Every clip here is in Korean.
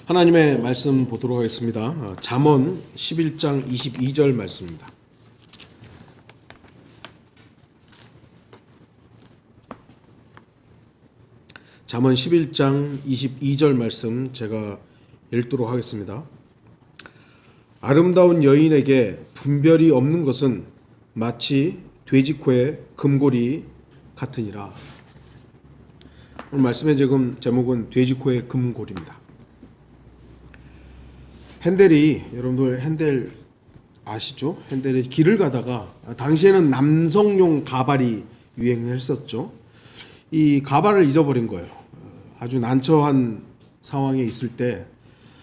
하나님의 말씀 보도록 하겠습니다. 잠언 11장 22절 말씀입니다. 잠언 11장 22절 말씀 제가 읽도록 하겠습니다. 아름다운 여인에게 분별이 없는 것은 마치 돼지코의 금고리 같으니라. 오늘 말씀의 제목은 돼지코의 금고리입니다. 핸델이, 여러분들 핸델 아시죠? 핸델이 길을 가다가, 당시에는 남성용 가발이 유행했었죠. 이 가발을 잊어버린 거예요. 아주 난처한 상황에 있을 때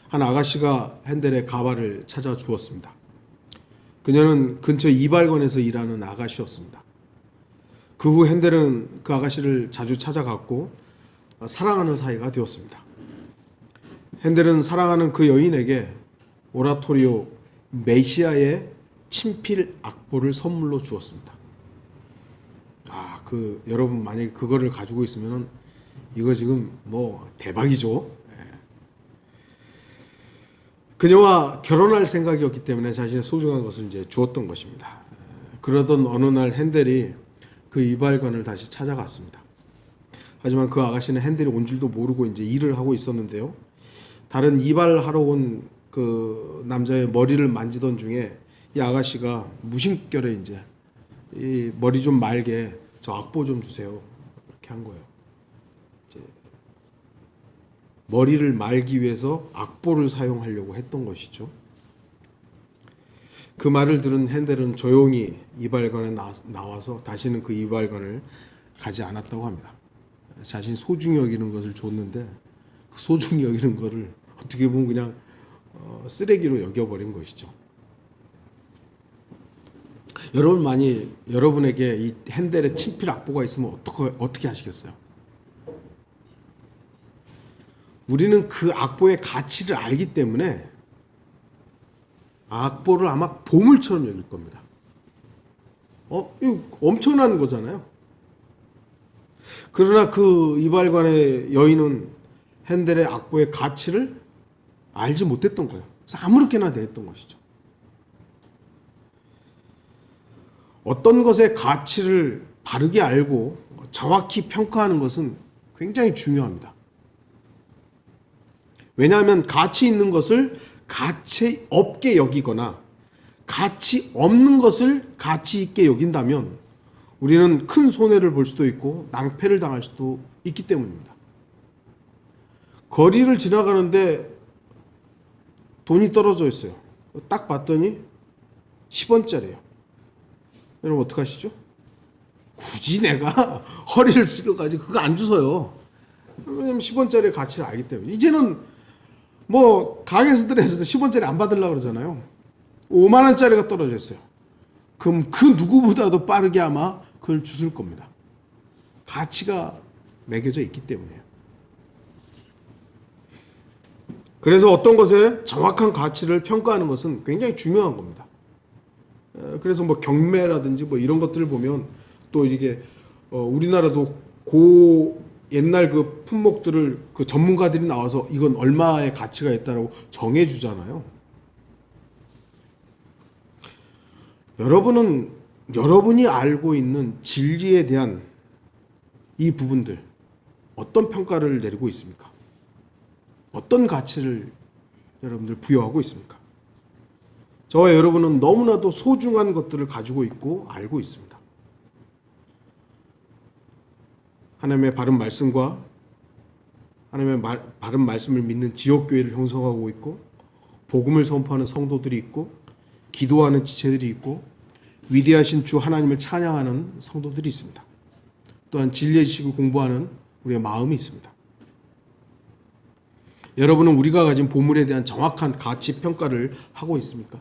한 아가씨가 핸델의 가발을 찾아 주었습니다. 그녀는 근처 이발관에서 일하는 아가씨였습니다. 그 후 핸델은 그 아가씨를 자주 찾아갔고 사랑하는 사이가 되었습니다. 핸델은 사랑하는 그 여인에게 오라토리오 메시아의 친필 악보를 선물로 주었습니다. 여러분 만약에 그거를 가지고 있으면 이거 지금 대박이죠. 그녀와 결혼할 생각이었기 때문에 자신의 소중한 것을 이제 주었던 것입니다. 그러던 어느 날 핸델이 그 이발관을 다시 찾아갔습니다. 하지만 그 아가씨는 핸델이 온 줄도 모르고 이제 일을 하고 있었는데요. 다른 이발하러 온 그 남자의 머리를 만지던 중에 이 아가씨가 무심결에 이제 이 머리 좀 말게 저 악보 좀 주세요 이렇게 한 거예요. 이제 머리를 말기 위해서 악보를 사용하려고 했던 것이죠. 그 말을 들은 핸델은 조용히 이발관에 나와서 다시는 그 이발관을 가지 않았다고 합니다. 자신이 소중히 여기는 것을 줬는데 그 소중히 여기는 것을 어떻게 보면 그냥 쓰레기로 여겨버린 것이죠. 여러분에게 이 핸델의 친필 악보가 있으면 어떻게 하시겠어요? 우리는 그 악보의 가치를 알기 때문에 악보를 아마 보물처럼 여길 겁니다. 이거 엄청난 거잖아요. 그러나 그 이발관의 여인은 핸델의 악보의 가치를 알지 못했던 거예요. 그래서 아무렇게나 대했던 것이죠. 어떤 것의 가치를 바르게 알고 정확히 평가하는 것은 굉장히 중요합니다. 왜냐하면 가치 있는 것을 가치 없게 여기거나 가치 없는 것을 가치 있게 여긴다면 우리는 큰 손해를 볼 수도 있고 낭패를 당할 수도 있기 때문입니다. 거리를 지나가는데 돈이 떨어져 있어요. 딱 봤더니 10원짜리예요. 여러분 어떡하시죠? 굳이 내가 허리를 숙여가지고 그거 안 주워요. 왜냐면 10원짜리의 가치를 알기 때문에. 이제는 가게에서도 10원짜리 안 받으려고 그러잖아요. 5만원짜리가 떨어져 있어요. 그럼 그 누구보다도 빠르게 아마 그걸 주술 겁니다. 가치가 매겨져 있기 때문이에요. 그래서 어떤 것의 정확한 가치를 평가하는 것은 굉장히 중요한 겁니다. 그래서 경매라든지 이런 것들을 보면 또 이게 우리나라도 옛날 그 품목들을 그 전문가들이 나와서 이건 얼마의 가치가 있다라고 정해주잖아요. 여러분이 알고 있는 진리에 대한 이 부분들 어떤 평가를 내리고 있습니까? 어떤 가치를 여러분들 부여하고 있습니까? 저와 여러분은 너무나도 소중한 것들을 가지고 있고 알고 있습니다. 하나님의 바른 말씀과 하나님의 바른 말씀을 믿는 지역교회를 형성하고 있고 복음을 선포하는 성도들이 있고 기도하는 지체들이 있고 위대하신 주 하나님을 찬양하는 성도들이 있습니다. 또한 진리의 지식을 공부하는 우리의 마음이 있습니다. 여러분은 우리가 가진 보물에 대한 정확한 가치 평가를 하고 있습니까?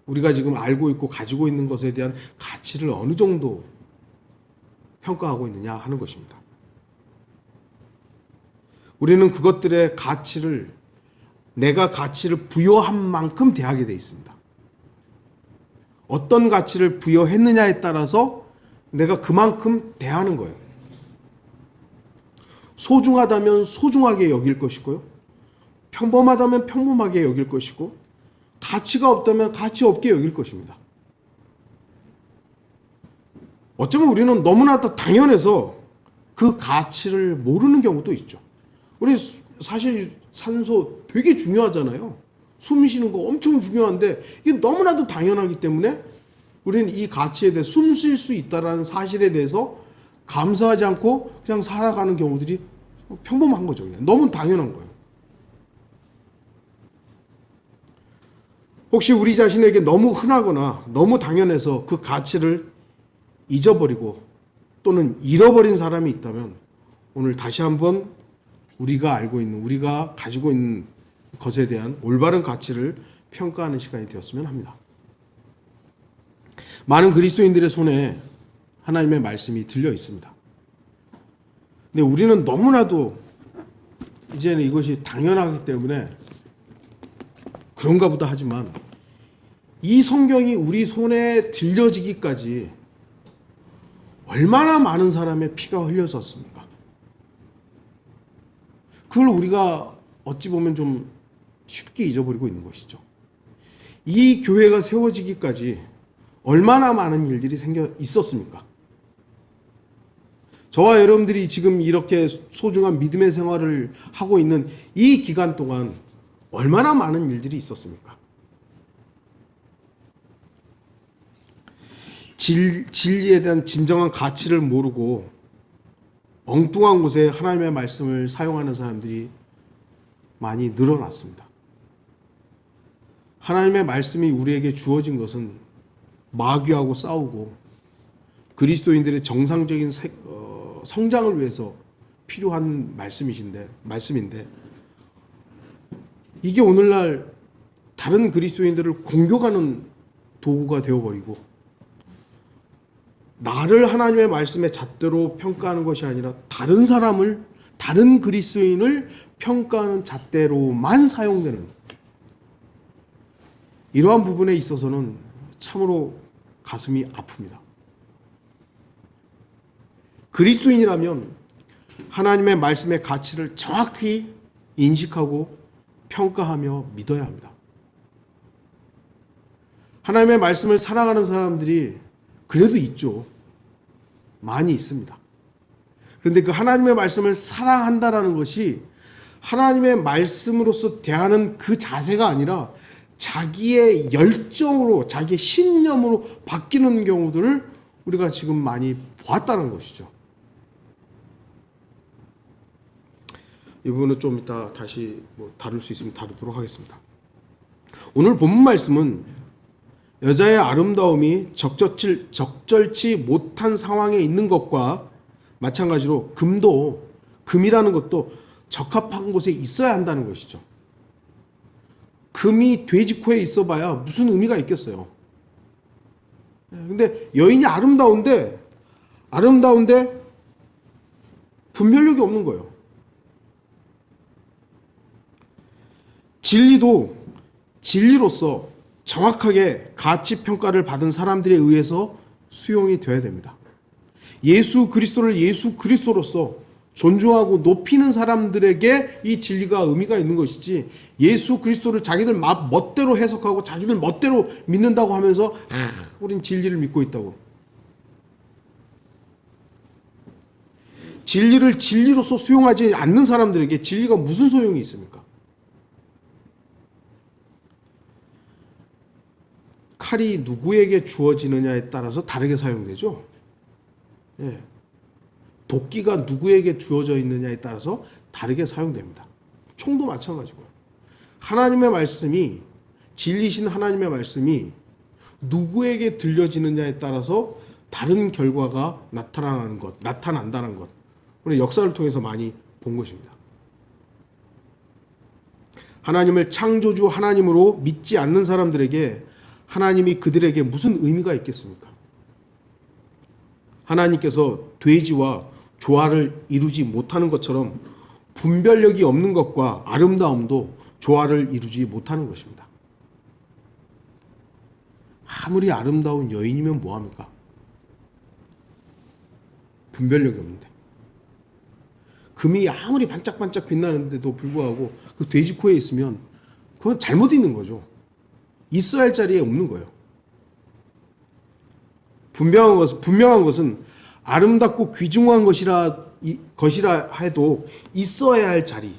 우리가 지금 알고 있고 가지고 있는 것에 대한 가치를 어느 정도 평가하고 있느냐 하는 것입니다. 우리는 그것들의 가치를 내가 가치를 부여한 만큼 대하게 되어 있습니다. 어떤 가치를 부여했느냐에 따라서 내가 그만큼 대하는 거예요. 소중하다면 소중하게 여길 것이고요. 평범하다면 평범하게 여길 것이고 가치가 없다면 가치 없게 여길 것입니다. 어쩌면 우리는 너무나도 당연해서 그 가치를 모르는 경우도 있죠. 우리 사실 산소 되게 중요하잖아요. 숨 쉬는 거 엄청 중요한데 이게 너무나도 당연하기 때문에 우리는 이 가치에 대해 숨 쉴 수 있다는 사실에 대해서 감사하지 않고 그냥 살아가는 경우들이 평범한 거죠. 그냥. 너무 당연한 거예요. 혹시 우리 자신에게 너무 흔하거나 너무 당연해서 그 가치를 잊어버리고 또는 잃어버린 사람이 있다면 오늘 다시 한번 우리가 알고 있는, 우리가 가지고 있는 것에 대한 올바른 가치를 평가하는 시간이 되었으면 합니다. 많은 그리스도인들의 손에 하나님의 말씀이 들려 있습니다. 근데 우리는 너무나도 이제는 이것이 당연하기 때문에 그런가 보다 하지만 이 성경이 우리 손에 들려지기까지 얼마나 많은 사람의 피가 흘려졌습니까? 그걸 우리가 어찌 보면 좀 쉽게 잊어버리고 있는 것이죠. 이 교회가 세워지기까지 얼마나 많은 일들이 있었습니까? 저와 여러분들이 지금 이렇게 소중한 믿음의 생활을 하고 있는 이 기간 동안 얼마나 많은 일들이 있었습니까? 진리에 대한 진정한 가치를 모르고 엉뚱한 곳에 하나님의 말씀을 사용하는 사람들이 많이 늘어났습니다. 하나님의 말씀이 우리에게 주어진 것은 마귀하고 싸우고 그리스도인들의 정상적인 성장을 위해서 필요한 말씀인데 이게 오늘날 다른 그리스도인들을 공격하는 도구가 되어버리고 나를 하나님의 말씀의 잣대로 평가하는 것이 아니라 다른 그리스도인을 평가하는 잣대로만 사용되는 이러한 부분에 있어서는 참으로 가슴이 아픕니다. 그리스도인이라면 하나님의 말씀의 가치를 정확히 인식하고 평가하며 믿어야 합니다. 하나님의 말씀을 사랑하는 사람들이 그래도 있죠. 많이 있습니다. 그런데 그 하나님의 말씀을 사랑한다라는 것이 하나님의 말씀으로서 대하는 그 자세가 아니라 자기의 열정으로, 자기의 신념으로 바뀌는 경우들을 우리가 지금 많이 보았다는 것이죠. 이 부분은 좀 이따 다시 다룰 수 있으면 다루도록 하겠습니다. 오늘 본문 말씀은 여자의 아름다움이 적절치 못한 상황에 있는 것과 마찬가지로 금이라는 것도 적합한 곳에 있어야 한다는 것이죠. 금이 돼지 코에 있어봐야 무슨 의미가 있겠어요. 근데 여인이 아름다운데 분별력이 없는 거예요. 진리도 진리로서 정확하게 가치 평가를 받은 사람들에 의해서 수용이 되어야 됩니다. 예수 그리스도를 예수 그리스도로서 존중하고 높이는 사람들에게 이 진리가 의미가 있는 것이지 예수 그리스도를 자기들 멋대로 해석하고 자기들 멋대로 믿는다고 하면서 우린 진리를 믿고 있다고. 진리를 진리로서 수용하지 않는 사람들에게 진리가 무슨 소용이 있습니까? 칼이 누구에게 주어지느냐에 따라서 다르게 사용되죠. 예. 도끼가 누구에게 주어져 있느냐에 따라서 다르게 사용됩니다. 총도 마찬가지고요. 하나님의 말씀이 진리신 하나님의 말씀이 누구에게 들려지느냐에 따라서 다른 결과가 나타난다는 것. 우리 역사를 통해서 많이 본 것입니다. 하나님을 창조주 하나님으로 믿지 않는 사람들에게 하나님이 그들에게 무슨 의미가 있겠습니까? 하나님께서 돼지와 조화를 이루지 못하는 것처럼 분별력이 없는 것과 아름다움도 조화를 이루지 못하는 것입니다. 아무리 아름다운 여인이면 뭐합니까? 분별력이 없는데. 금이 아무리 반짝반짝 빛나는데도 불구하고 그 돼지 코에 있으면 그건 잘못 있는 거죠. 있어야 할 자리에 없는 거예요. 분명한 것은 아름답고 귀중한 것이라 해도 있어야 할 자리,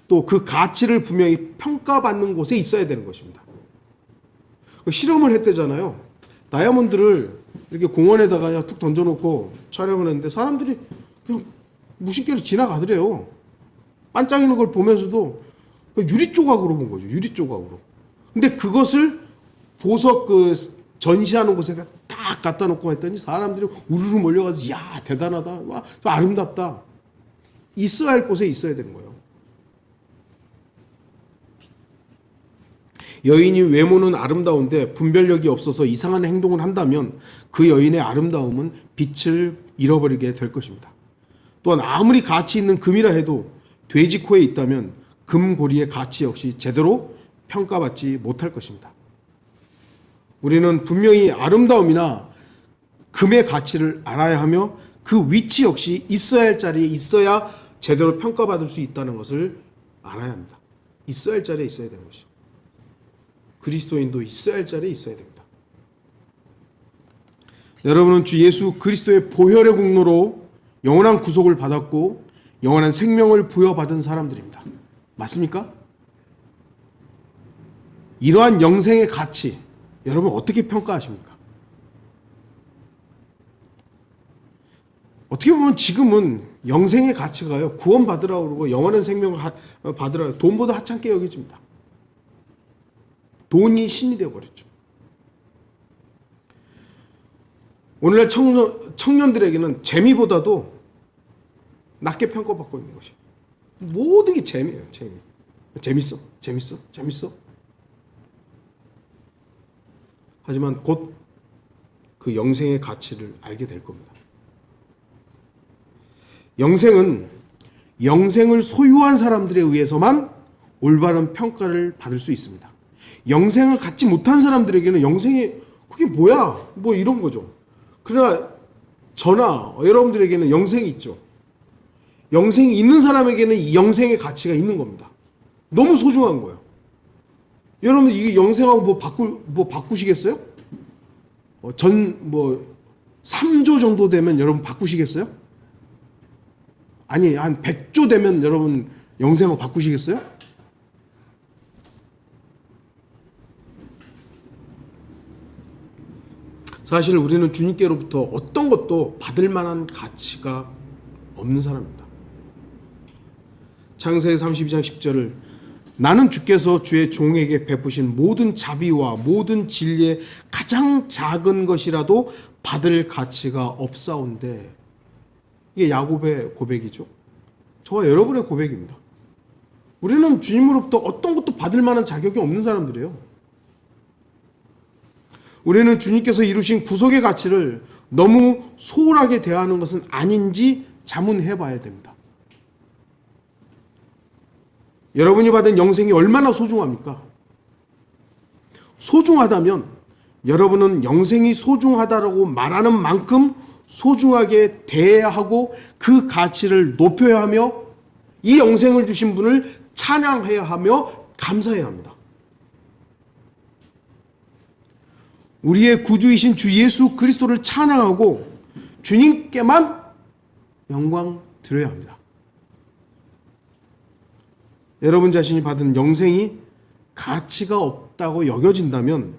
또 그 가치를 분명히 평가받는 곳에 있어야 되는 것입니다. 실험을 했대잖아요. 다이아몬드를 이렇게 공원에다가 그냥 툭 던져놓고 촬영을 했는데 사람들이 그냥 무심결에 지나가더래요. 반짝이는 걸 보면서도 유리 조각으로 본 거죠. 유리 조각으로. 근데 그것을 보석 그 전시하는 곳에다 딱 갖다 놓고 했더니 사람들이 우르르 몰려가서 야 대단하다, 와 아름답다. 있어야 할 곳에 있어야 되는 거예요. 여인이 외모는 아름다운데 분별력이 없어서 이상한 행동을 한다면 그 여인의 아름다움은 빛을 잃어버리게 될 것입니다. 또한 아무리 가치 있는 금이라 해도 돼지 코에 있다면 금고리의 가치 역시 제대로 평가받지 못할 것입니다. 우리는 분명히 아름다움이나 금의 가치를 알아야 하며 그 위치 역시 있어야 할 자리에 있어야 제대로 평가받을 수 있다는 것을 알아야 합니다. 있어야 할 자리에 있어야 되는 것이죠. 그리스도인도 있어야 할 자리에 있어야 됩니다. 여러분은 주 예수 그리스도의 보혈의 공로로 영원한 구속을 받았고 영원한 생명을 부여받은 사람들입니다. 맞습니까? 이러한 영생의 가치, 여러분 어떻게 평가하십니까? 어떻게 보면 지금은 영생의 가치가요, 구원 받으라고 그러고 영원한 생명을 받으라고 돈보다 하찮게 여겨집니다. 돈이 신이 되어버렸죠. 오늘날 청년들에게는 재미보다도 낮게 평가받고 있는 것이에요. 모든 게 재미예요. 재밌어. 하지만 곧 그 영생의 가치를 알게 될 겁니다. 영생을 소유한 사람들에 의해서만 올바른 평가를 받을 수 있습니다. 영생을 갖지 못한 사람들에게는 영생이 그게 뭐야? 뭐 이런 거죠. 그러나 저나 여러분들에게는 영생이 있죠. 영생이 있는 사람에게는 이 영생의 가치가 있는 겁니다. 너무 소중한 거예요. 여러분 이 영생하고 뭐 바꾸시겠어요? 3조 정도 되면 여러분 바꾸시겠어요? 아니 한 100조 되면 여러분 영생하고 바꾸시겠어요? 사실 우리는 주님께로부터 어떤 것도 받을 만한 가치가 없는 사람입니다. 창세기 32장 10절을 나는 주께서 주의 종에게 베푸신 모든 자비와 모든 진리의 가장 작은 것이라도 받을 가치가 없사온데, 이게 야곱의 고백이죠. 저와 여러분의 고백입니다. 우리는 주님으로부터 어떤 것도 받을 만한 자격이 없는 사람들이에요. 우리는 주님께서 이루신 구속의 가치를 너무 소홀하게 대하는 것은 아닌지 자문해 봐야 됩니다. 여러분이 받은 영생이 얼마나 소중합니까? 소중하다면 여러분은 영생이 소중하다라고 말하는 만큼 소중하게 대해야 하고 그 가치를 높여야 하며 이 영생을 주신 분을 찬양해야 하며 감사해야 합니다. 우리의 구주이신 주 예수 그리스도를 찬양하고 주님께만 영광 드려야 합니다. 여러분 자신이 받은 영생이 가치가 없다고 여겨진다면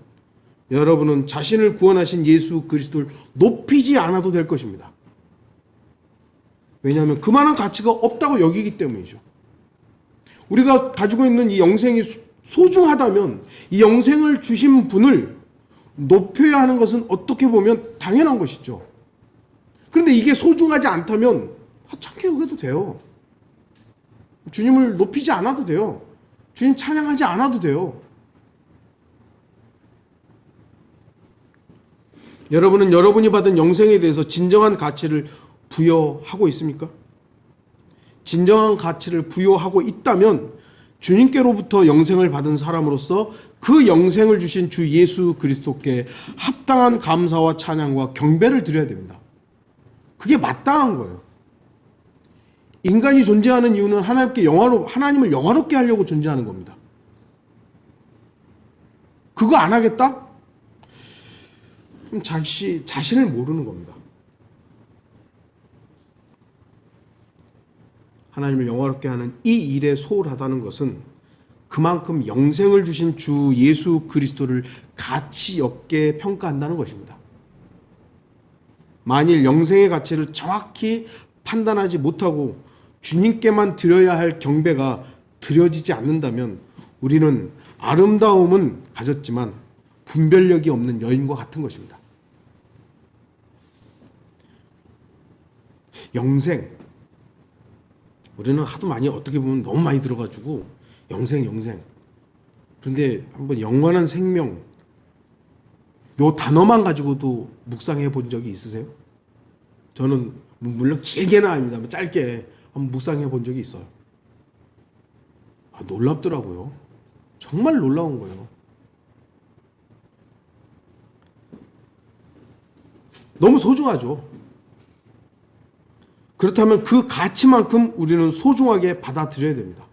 여러분은 자신을 구원하신 예수 그리스도를 높이지 않아도 될 것입니다. 왜냐하면 그만한 가치가 없다고 여기기 때문이죠. 우리가 가지고 있는 이 영생이 소중하다면 이 영생을 주신 분을 높여야 하는 것은 어떻게 보면 당연한 것이죠. 그런데 이게 소중하지 않다면 하찮게 여겨도 돼요. 주님을 높이지 않아도 돼요. 주님 찬양하지 않아도 돼요. 여러분은 여러분이 받은 영생에 대해서 진정한 가치를 부여하고 있습니까? 진정한 가치를 부여하고 있다면 주님께로부터 영생을 받은 사람으로서 그 영생을 주신 주 예수 그리스도께 합당한 감사와 찬양과 경배를 드려야 됩니다. 그게 마땅한 거예요. 인간이 존재하는 이유는 하나님을 영화롭게 하려고 존재하는 겁니다. 그거 안 하겠다? 그럼 자신을 모르는 겁니다. 하나님을 영화롭게 하는 이 일에 소홀하다는 것은 그만큼 영생을 주신 주 예수 그리스도를 가치 없게 평가한다는 것입니다. 만일 영생의 가치를 정확히 판단하지 못하고 주님께만 드려야 할 경배가 드려지지 않는다면 우리는 아름다움은 가졌지만 분별력이 없는 여인과 같은 것입니다. 영생, 우리는 하도 많이 어떻게 보면 너무 많이 들어가지고 영생. 그런데 한번 영원한 생명 요 단어만 가지고도 묵상해 본 적이 있으세요? 저는 물론 길게는 아닙니다만 짧게 한번 묵상해 본 적이 있어요. 놀랍더라고요. 정말 놀라운 거예요. 너무 소중하죠. 그렇다면 그 가치만큼 우리는 소중하게 받아들여야 됩니다.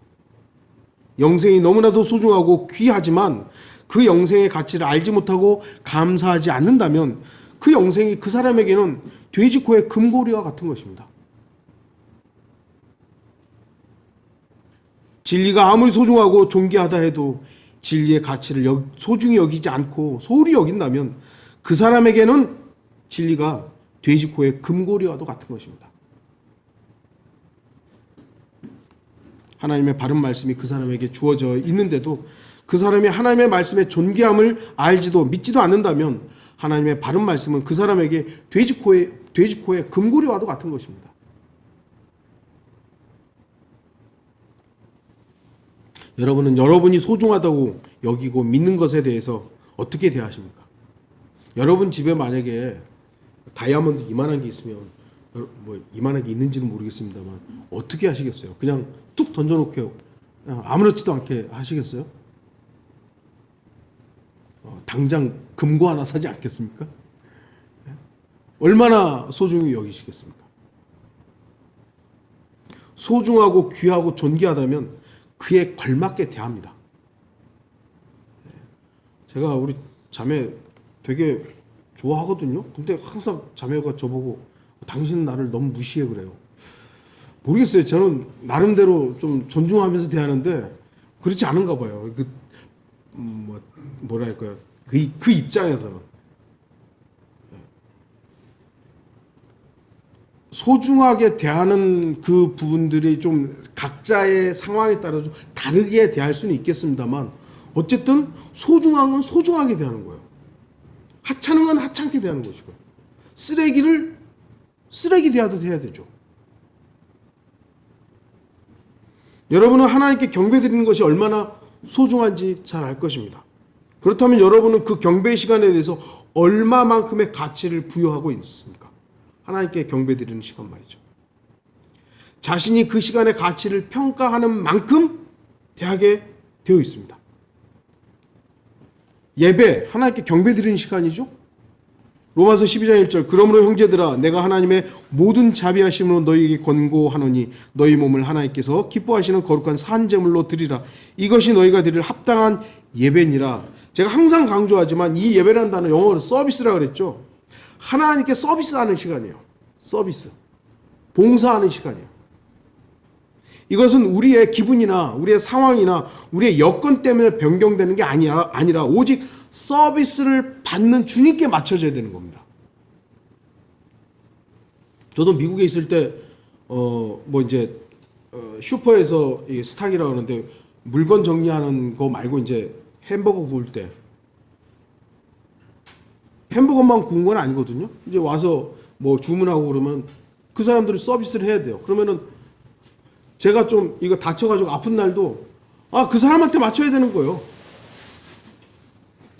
영생이 너무나도 소중하고 귀하지만 그 영생의 가치를 알지 못하고 감사하지 않는다면 그 영생이 그 사람에게는 돼지코의 금고리와 같은 것입니다. 진리가 아무리 소중하고 존귀하다 해도 진리의 가치를 소중히 여기지 않고 소홀히 여긴다면 그 사람에게는 진리가 돼지코의 금고리와도 같은 것입니다. 하나님의 바른 말씀이 그 사람에게 주어져 있는데도 그 사람이 하나님의 말씀의 존귀함을 알지도 믿지도 않는다면 하나님의 바른 말씀은 그 사람에게 돼지코의 금고리와도 같은 것입니다. 여러분은 여러분이 소중하다고 여기고 믿는 것에 대해서 어떻게 대하십니까? 여러분 집에 만약에 다이아몬드 이만한 게 있으면 뭐 이만한 게 있는지는 모르겠습니다만 어떻게 하시겠어요? 그냥 뚝 던져놓고 아무렇지도 않게 하시겠어요? 당장 금고 하나 사지 않겠습니까? 얼마나 소중히 여기시겠습니까? 소중하고 귀하고 존귀하다면 그에 걸맞게 대합니다. 제가 우리 자매 되게 좋아하거든요. 근데 항상 자매가 저보고 당신은 나를 너무 무시해 그래요. 모르겠어요. 저는 나름대로 좀 존중하면서 대하는데 그렇지 않은가 봐요. 뭐랄까요. 그 입장에서는 소중하게 대하는 그 부분들이 좀 각자의 상황에 따라 좀 다르게 대할 수는 있겠습니다만 어쨌든 소중한 건 소중하게 대하는 거예요. 하찮은 건 하찮게 대하는 것이고요. 쓰레기를 쓰레기 대하듯 해야 되죠. 여러분은 하나님께 경배드리는 것이 얼마나 소중한지 잘 알 것입니다. 그렇다면 여러분은 그 경배의 시간에 대해서 얼마만큼의 가치를 부여하고 있습니까? 하나님께 경배드리는 시간 말이죠. 자신이 그 시간의 가치를 평가하는 만큼 대하게 되어 있습니다. 예배, 하나님께 경배드리는 시간이죠. 로마서 12장 1절 그러므로 형제들아 내가 하나님의 모든 자비하심으로 너희에게 권고하노니 너희 몸을 하나님께서 기뻐하시는 거룩한 산제물로 드리라. 이것이 너희가 드릴 합당한 예배니라. 제가 항상 강조하지만 이 예배라는 단어 영어로 서비스라 그랬죠. 하나님께 서비스하는 시간이에요. 서비스. 봉사하는 시간이에요. 이것은 우리의 기분이나 우리의 상황이나 우리의 여건 때문에 변경되는 게 아니라 오직 서비스를 받는 주님께 맞춰져야 되는 겁니다. 저도 미국에 있을 때 슈퍼에서 스탁이라고 하는데 물건 정리하는 거 말고 이제 햄버거 구울 때 햄버거만 구운 건 아니거든요. 이제 와서 뭐 주문하고 그러면 그 사람들이 서비스를 해야 돼요. 그러면은 제가 좀 이거 다쳐가지고 아픈 날도 그 사람한테 맞춰야 되는 거예요.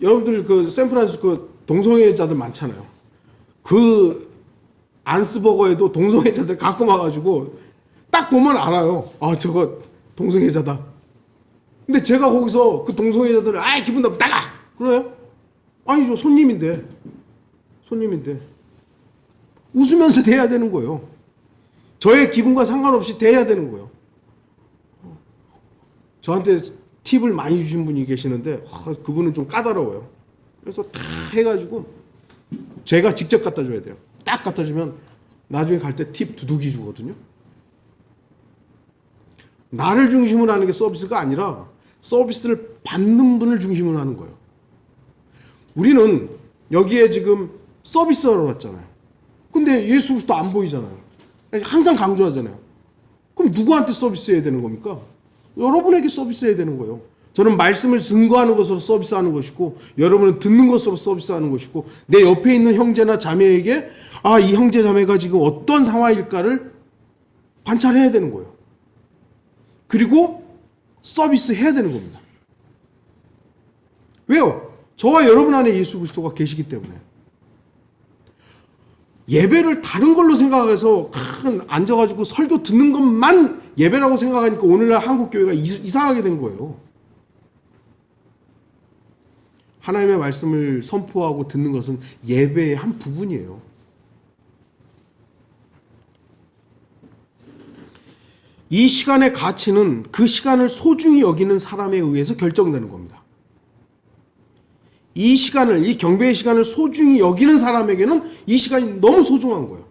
여러분들 그 샌프란시스코 동성애자들 많잖아요. 그 안스버거에도 동성애자들 가끔 와가지고 딱 보면 알아요. 저거 동성애자다. 근데 제가 거기서 그 동성애자들을 기분 나빠 나가 그래요? 아니죠. 손님인데 웃으면서 대해야 되는 거예요. 저의 기분과 상관없이 대해야 되는 거예요. 저한테 팁을 많이 주신 분이 계시는데 그분은 좀 까다로워요. 그래서 다 해가지고 제가 직접 갖다 줘야 돼요. 딱 갖다 주면 나중에 갈 때 팁 두둑이 주거든요. 나를 중심으로 하는 게 서비스가 아니라 서비스를 받는 분을 중심으로 하는 거예요. 우리는 여기에 지금 서비스하러 왔잖아요. 근데 예수 그리스도 안 보이잖아요. 항상 강조하잖아요. 그럼 누구한테 서비스해야 되는 겁니까? 여러분에게 서비스해야 되는 거예요. 저는 말씀을 증거하는 것으로 서비스하는 것이고, 여러분은 듣는 것으로 서비스하는 것이고, 내 옆에 있는 형제나 자매에게 이 형제 자매가 지금 어떤 상황일까를 관찰해야 되는 거예요. 그리고 서비스해야 되는 겁니다. 왜요? 저와 여러분 안에 예수 그리스도가 계시기 때문에. 예배를 다른 걸로 생각해서 앉아가지고 설교 듣는 것만 예배라고 생각하니까 오늘날 한국 교회가 이상하게 된 거예요. 하나님의 말씀을 선포하고 듣는 것은 예배의 한 부분이에요. 이 시간의 가치는 그 시간을 소중히 여기는 사람에 의해서 결정되는 겁니다. 이 시간을, 이 경배의 시간을 소중히 여기는 사람에게는 이 시간이 너무 소중한 거예요.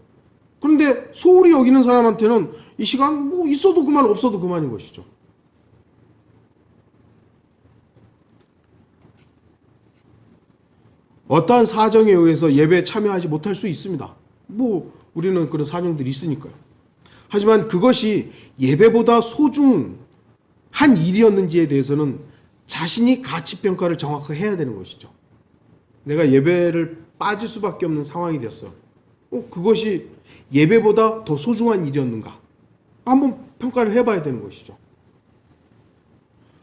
그런데 소홀히 여기는 사람한테는 이 시간 뭐 있어도 그만 없어도 그만인 것이죠. 어떠한 사정에 의해서 예배에 참여하지 못할 수 있습니다. 뭐 우리는 그런 사정들이 있으니까요. 하지만 그것이 예배보다 소중한 일이었는지에 대해서는 자신이 가치평가를 정확하게 해야 되는 것이죠. 내가 예배를 빠질 수밖에 없는 상황이 됐어. 그것이 예배보다 더 소중한 일이었는가? 한번 평가를 해봐야 되는 것이죠.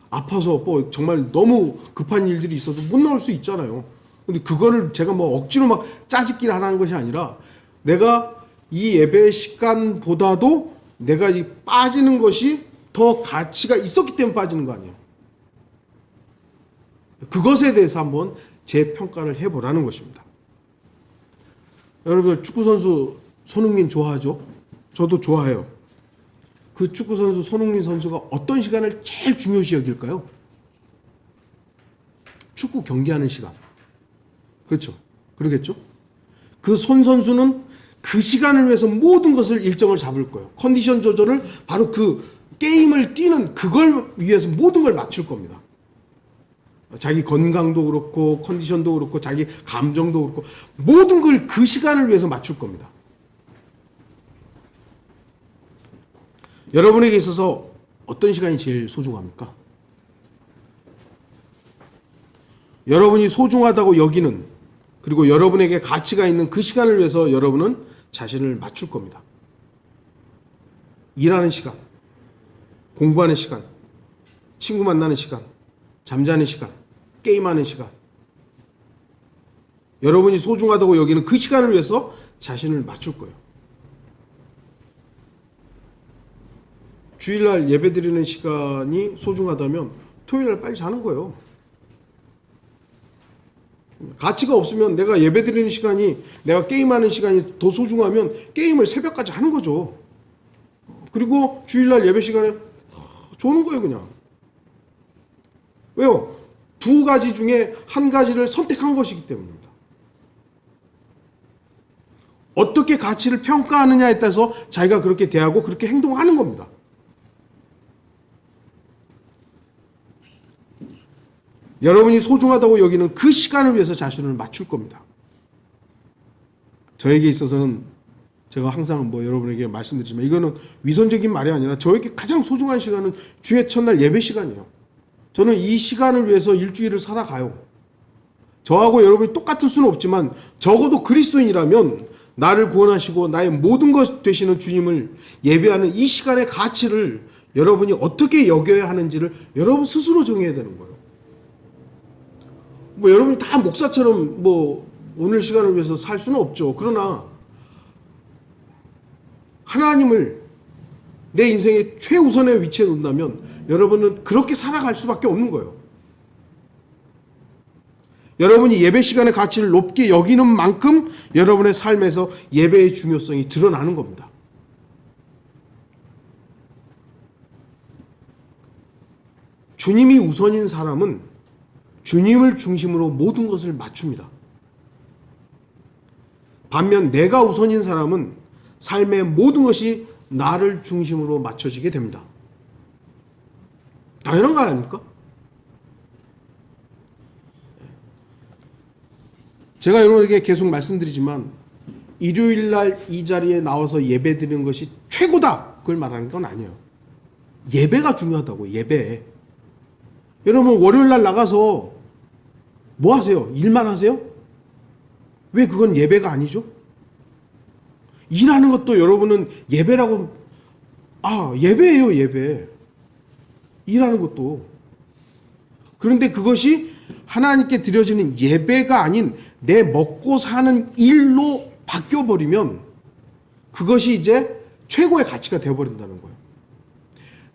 아파서 뭐 정말 너무 급한 일들이 있어도 못 나올 수 있잖아요. 근데 그거를 제가 뭐 억지로 막 짜집기를 하라는 것이 아니라 내가 이 예배 시간보다도 내가 이 빠지는 것이 더 가치가 있었기 때문에 빠지는 거 아니에요. 그것에 대해서 한번 재평가를 해보라는 것입니다. 여러분 축구선수 손흥민 좋아하죠? 저도 좋아해요. 그 축구선수 손흥민 선수가 어떤 시간을 제일 중요시 여길까요? 축구 경기하는 시간. 그렇죠. 그러겠죠? 그 손 선수는 그 시간을 위해서 모든 것을 일정을 잡을 거예요. 컨디션 조절을 바로 그 게임을 뛰는 그걸 위해서 모든 걸 맞출 겁니다. 자기 건강도 그렇고 컨디션도 그렇고 자기 감정도 그렇고 모든 걸 그 시간을 위해서 맞출 겁니다. 여러분에게 있어서 어떤 시간이 제일 소중합니까? 여러분이 소중하다고 여기는 그리고 여러분에게 가치가 있는 그 시간을 위해서 여러분은 자신을 맞출 겁니다. 일하는 시간, 공부하는 시간, 친구 만나는 시간, 잠자는 시간, 게임하는 시간. 여러분이 소중하다고 여기는 그 시간을 위해서 자신을 맞출 거예요. 주일날 예배드리는 시간이 소중하다면 토요일날 빨리 자는 거예요. 가치가 없으면 내가 예배드리는 시간이 내가 게임하는 시간이 더 소중하면 게임을 새벽까지 하는 거죠. 그리고 주일날 예배 시간에 조는 거예요 그냥. 왜요? 두 가지 중에 한 가지를 선택한 것이기 때문입니다. 어떻게 가치를 평가하느냐에 따라서 자기가 그렇게 대하고 그렇게 행동하는 겁니다. 여러분이 소중하다고 여기는 그 시간을 위해서 자신을 맞출 겁니다. 저에게 있어서는 제가 항상 뭐 여러분에게 말씀드리지만 이거는 위선적인 말이 아니라 저에게 가장 소중한 시간은 주의 첫날 예배 시간이에요. 저는 이 시간을 위해서 일주일을 살아가요. 저하고 여러분이 똑같을 수는 없지만 적어도 그리스도인이라면 나를 구원하시고 나의 모든 것 되시는 주님을 예배하는 이 시간의 가치를 여러분이 어떻게 여겨야 하는지를 여러분 스스로 정해야 되는 거예요. 뭐 여러분이 다 목사처럼 뭐 오늘 시간을 위해서 살 수는 없죠. 그러나 하나님을 내 인생의 최우선의 위치에 놓는다면 여러분은 그렇게 살아갈 수밖에 없는 거예요. 여러분이 예배 시간의 가치를 높게 여기는 만큼 여러분의 삶에서 예배의 중요성이 드러나는 겁니다. 주님이 우선인 사람은 주님을 중심으로 모든 것을 맞춥니다. 반면 내가 우선인 사람은 삶의 모든 것이 나를 중심으로 맞춰지게 됩니다. 당연한 거 아닙니까? 제가 여러분에게 계속 말씀드리지만 일요일 날 이 자리에 나와서 예배 드리는 것이 최고다, 그걸 말하는 건 아니에요. 예배가 중요하다고. 예배. 여러분 월요일 날 나가서 뭐 하세요? 일만 하세요? 왜 그건 예배가 아니죠? 일하는 것도 여러분은 예배라고, 예배예요, 예배. 일하는 것도. 그런데 그것이 하나님께 드려지는 예배가 아닌 내 먹고 사는 일로 바뀌어버리면 그것이 이제 최고의 가치가 되어버린다는 거예요.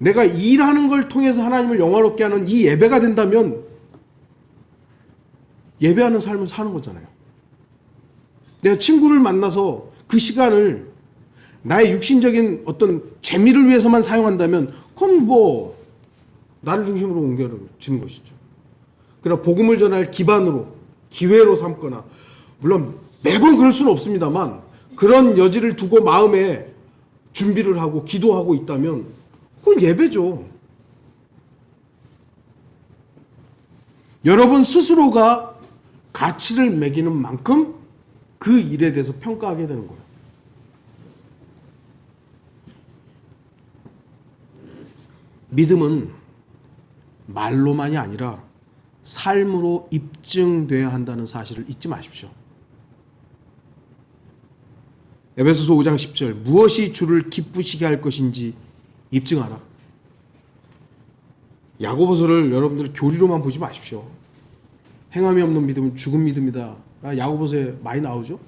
내가 일하는 걸 통해서 하나님을 영화롭게 하는 이 예배가 된다면 예배하는 삶을 사는 거잖아요. 내가 친구를 만나서 그 시간을 나의 육신적인 어떤 재미를 위해서만 사용한다면 그건 뭐 나를 중심으로 옮겨지는 것이죠. 그러나 복음을 전할 기반으로, 기회로 삼거나, 물론 매번 그럴 수는 없습니다만 그런 여지를 두고 마음에 준비를 하고 기도하고 있다면 그건 예배죠. 여러분 스스로가 가치를 매기는 만큼 그 일에 대해서 평가하게 되는 거예요. 믿음은 말로만이 아니라 삶으로 입증돼야 한다는 사실을 잊지 마십시오. 에베소서 5장 10절, 무엇이 주를 기쁘시게 할 것인지 입증하라. 야고보서를 여러분들 교리로만 보지 마십시오. 행함이 없는 믿음은 죽은 믿음이다. 야고보서에 많이 나오죠.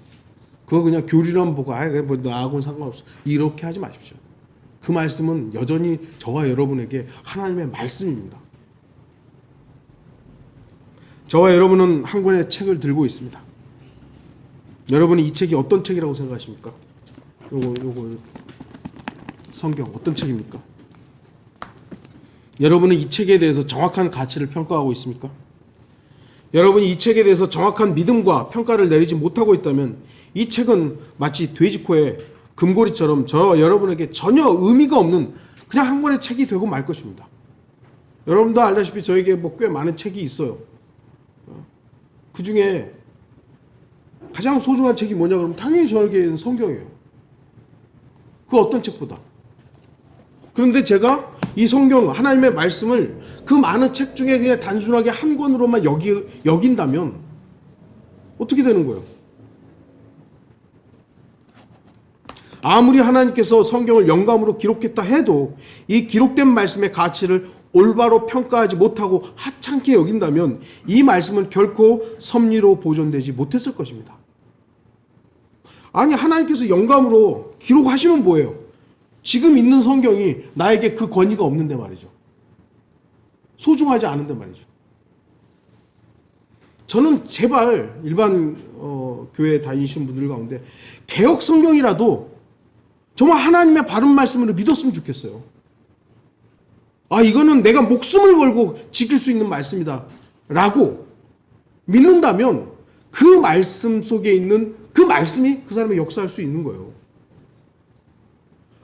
그거 그냥 교리로만 보고 뭐 나하고는 상관없어, 이렇게 하지 마십시오. 그 말씀은 여전히 저와 여러분에게 하나님의 말씀입니다. 저와 여러분은 한 권의 책을 들고 있습니다. 여러분이 이 책이 어떤 책이라고 생각하십니까? 요거 성경 어떤 책입니까? 여러분은 이 책에 대해서 정확한 가치를 평가하고 있습니까? 여러분이 이 책에 대해서 정확한 믿음과 평가를 내리지 못하고 있다면 이 책은 마치 돼지코의 금고리처럼 저와 여러분에게 전혀 의미가 없는 그냥 한 권의 책이 되고 말 것입니다. 여러분도 알다시피 저에게 뭐 꽤 많은 책이 있어요. 그 중에 가장 소중한 책이 뭐냐 그러면 당연히 저에게는 성경이에요. 그 어떤 책보다. 그런데 제가 이 성경, 하나님의 말씀을 그 많은 책 중에 그냥 단순하게 한 권으로만 여긴다면 어떻게 되는 거예요? 아무리 하나님께서 성경을 영감으로 기록했다 해도 이 기록된 말씀의 가치를 올바로 평가하지 못하고 하찮게 여긴다면 이 말씀은 결코 섭리로 보존되지 못했을 것입니다. 아니, 하나님께서 영감으로 기록하시면 뭐예요? 지금 있는 성경이 나에게 그 권위가 없는데 말이죠. 소중하지 않은데 말이죠. 저는 제발 일반 교회 다니시는 분들 가운데 개역 성경이라도 정말 하나님의 바른 말씀으로 믿었으면 좋겠어요. 이거는 내가 목숨을 걸고 지킬 수 있는 말씀이다 라고 믿는다면 그 말씀 속에 있는 그 말씀이 그 사람의 역사할 수 있는 거예요.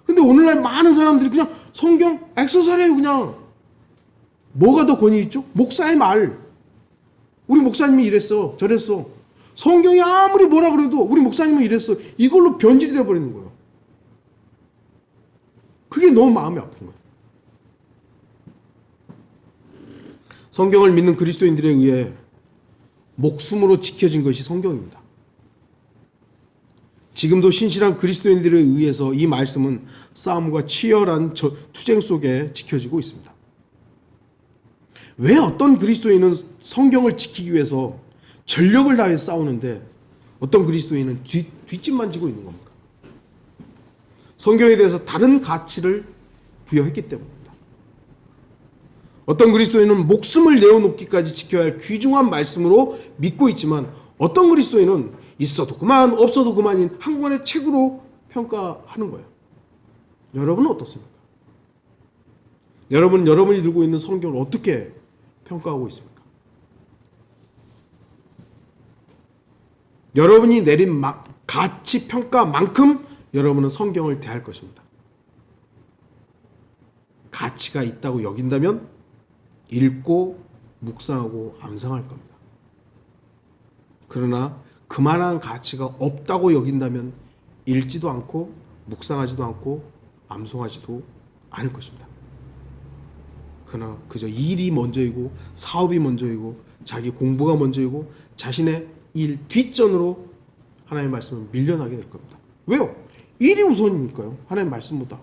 근데 오늘날 많은 사람들이 그냥 성경 액세서리예요. 그냥 뭐가 더 권위 있죠? 목사의 말. 우리 목사님이 이랬어, 저랬어. 성경이 아무리 뭐라 그래도 우리 목사님은 이랬어. 이걸로 변질이 되어버리는 거예요. 그게 너무 마음이 아픈 거예요. 성경을 믿는 그리스도인들에 의해 목숨으로 지켜진 것이 성경입니다. 지금도 신실한 그리스도인들에 의해서 이 말씀은 싸움과 치열한 투쟁 속에 지켜지고 있습니다. 왜 어떤 그리스도인은 성경을 지키기 위해서 전력을 다해 싸우는데 어떤 그리스도인은 뒷짐만 지고 있는 겁니까? 성경에 대해서 다른 가치를 부여했기 때문입니다. 어떤 그리스도인은 목숨을 내어놓기까지 지켜야 할 귀중한 말씀으로 믿고 있지만 어떤 그리스도인은 있어도 그만 없어도 그만인 한 권의 책으로 평가하는 거예요. 여러분은 어떻습니까? 여러분이 들고 있는 성경을 어떻게 평가하고 있습니까? 여러분이 내린 가치 평가만큼 여러분은 성경을 대할 것입니다. 가치가 있다고 여긴다면 읽고 묵상하고 암송할 겁니다. 그러나 그만한 가치가 없다고 여긴다면 읽지도 않고 묵상하지도 않고 암송하지도 않을 것입니다. 그러나 그저 일이 먼저이고 사업이 먼저이고 자기 공부가 먼저이고 자신의 일 뒷전으로 하나님의 말씀을 밀려나게 될 겁니다. 왜요? 일이 우선이니까요. 하나님의 말씀보다.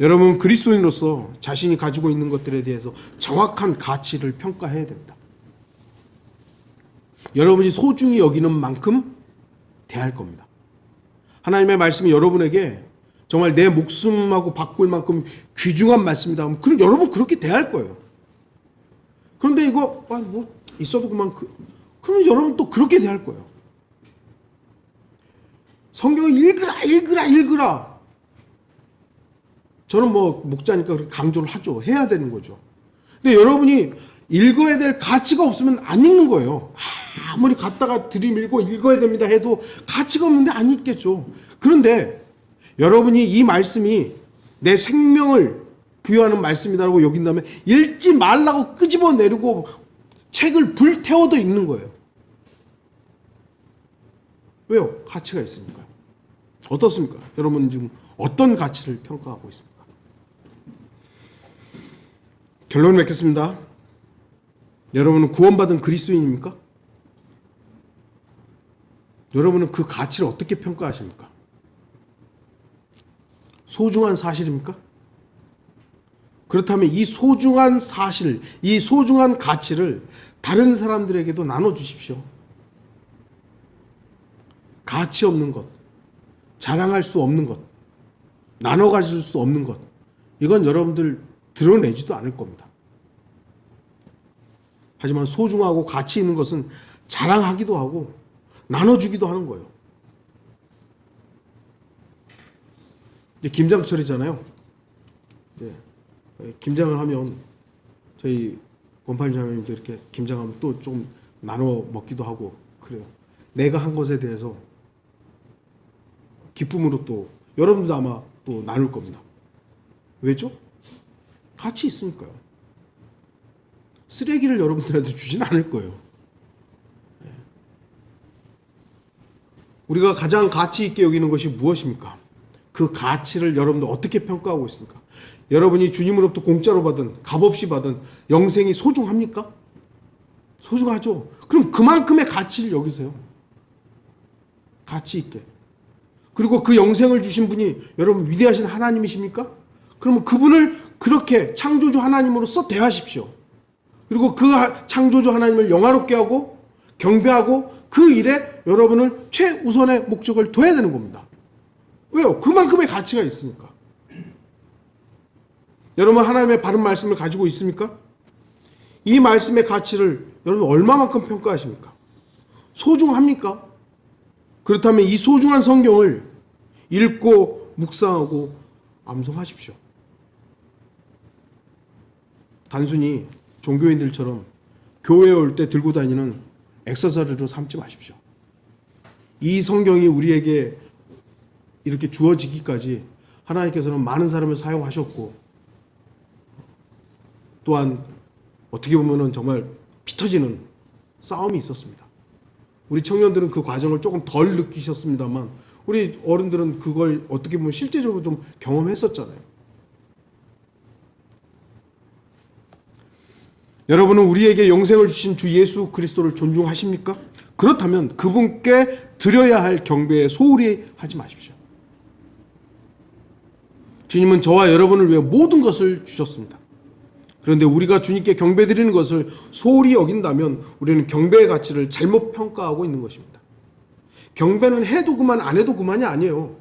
여러분 그리스도인으로서 자신이 가지고 있는 것들에 대해서 정확한 가치를 평가해야 됩니다. 여러분이 소중히 여기는 만큼 대할 겁니다. 하나님의 말씀이 여러분에게 정말 내 목숨하고 바꿀 만큼 귀중한 말씀이다. 그럼 여러분 그렇게 대할 거예요. 그런데 이거 뭐 있어도 그만 그러면 여러분 또 그렇게 대할 거예요. 성경을 읽으라. 저는 뭐 목자니까 그렇게 강조를 하죠. 해야 되는 거죠. 근데 여러분이 읽어야 될 가치가 없으면 안 읽는 거예요. 아무리 갖다가 들이밀고 읽어야 됩니다 해도 가치가 없는데 안 읽겠죠. 그런데 여러분이 이 말씀이 내 생명을 부여하는 말씀이라고 여긴다면 읽지 말라고 끄집어내리고 책을 불태워도 읽는 거예요. 왜요? 가치가 있으니까요. 어떻습니까? 여러분은 지금 어떤 가치를 평가하고 있습니까? 결론을 맺겠습니다. 여러분은 구원받은 그리스도인입니까? 여러분은 그 가치를 어떻게 평가하십니까? 소중한 사실입니까? 그렇다면 이 소중한 사실, 이 소중한 가치를 다른 사람들에게도 나눠주십시오. 가치 없는 것, 자랑할 수 없는 것, 나눠 가질 수 없는 것, 이건 여러분들 드러내지도 않을 겁니다. 하지만 소중하고 가치 있는 것은 자랑하기도 하고 나눠주기도 하는 거예요. 이제 김장철이잖아요. 네. 김장을 하면 저희 원팔자매님도 이렇게 김장하면 또 좀 나눠 먹기도 하고 그래요. 내가 한 것에 대해서 기쁨으로 또 여러분들도 아마 또 나눌 겁니다. 왜죠? 가치 있으니까요. 쓰레기를 여러분들한테 주진 않을 거예요. 우리가 가장 가치 있게 여기는 것이 무엇입니까? 그 가치를 여러분들 어떻게 평가하고 있습니까? 여러분이 주님으로부터 공짜로 받은 값없이 받은 영생이 소중합니까? 소중하죠. 그럼 그만큼의 가치를 여기세요. 가치 있게. 그리고 그 영생을 주신 분이 여러분 위대하신 하나님이십니까? 그러면 그분을 그렇게 창조주 하나님으로서 대하십시오. 그리고 그 창조주 하나님을 영화롭게 하고 경배하고 그 일에 여러분을 최우선의 목적을 둬야 되는 겁니다. 왜요? 그만큼의 가치가 있으니까. 여러분 하나님의 바른 말씀을 가지고 있습니까? 이 말씀의 가치를 여러분 얼마만큼 평가하십니까? 소중합니까? 그렇다면 이 소중한 성경을 읽고 묵상하고 암송하십시오. 단순히 종교인들처럼 교회에 올 때 들고 다니는 액세서리로 삼지 마십시오. 이 성경이 우리에게 이렇게 주어지기까지 하나님께서는 많은 사람을 사용하셨고 또한 어떻게 보면 정말 피 터지는 싸움이 있었습니다. 우리 청년들은 그 과정을 조금 덜 느끼셨습니다만 우리 어른들은 그걸 어떻게 보면 실제적으로 좀 경험했었잖아요. 여러분은 우리에게 영생을 주신 주 예수 그리스도를 존중하십니까? 그렇다면 그분께 드려야 할 경배에 소홀히 하지 마십시오. 주님은 저와 여러분을 위해 모든 것을 주셨습니다. 그런데 우리가 주님께 경배드리는 것을 소홀히 여긴다면 우리는 경배의 가치를 잘못 평가하고 있는 것입니다. 경배는 해도 그만 안 해도 그만이 아니에요.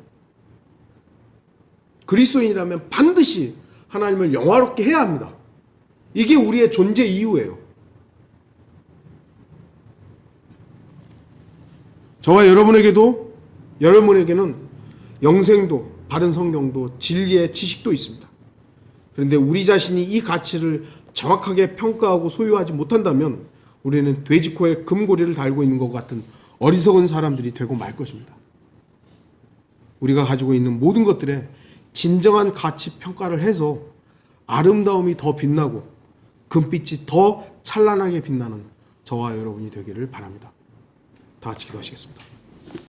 그리스도인이라면 반드시 하나님을 영화롭게 해야 합니다. 이게 우리의 존재 이유예요. 저와 여러분에게는 영생도 바른 성경도 진리의 지식도 있습니다. 그런데 우리 자신이 이 가치를 정확하게 평가하고 소유하지 못한다면 우리는 돼지코에 금고리를 달고 있는 것 같은 어리석은 사람들이 되고 말 것입니다. 우리가 가지고 있는 모든 것들에 진정한 가치 평가를 해서 아름다움이 더 빛나고 금빛이 더 찬란하게 빛나는 저와 여러분이 되기를 바랍니다. 다 같이 기도하시겠습니다.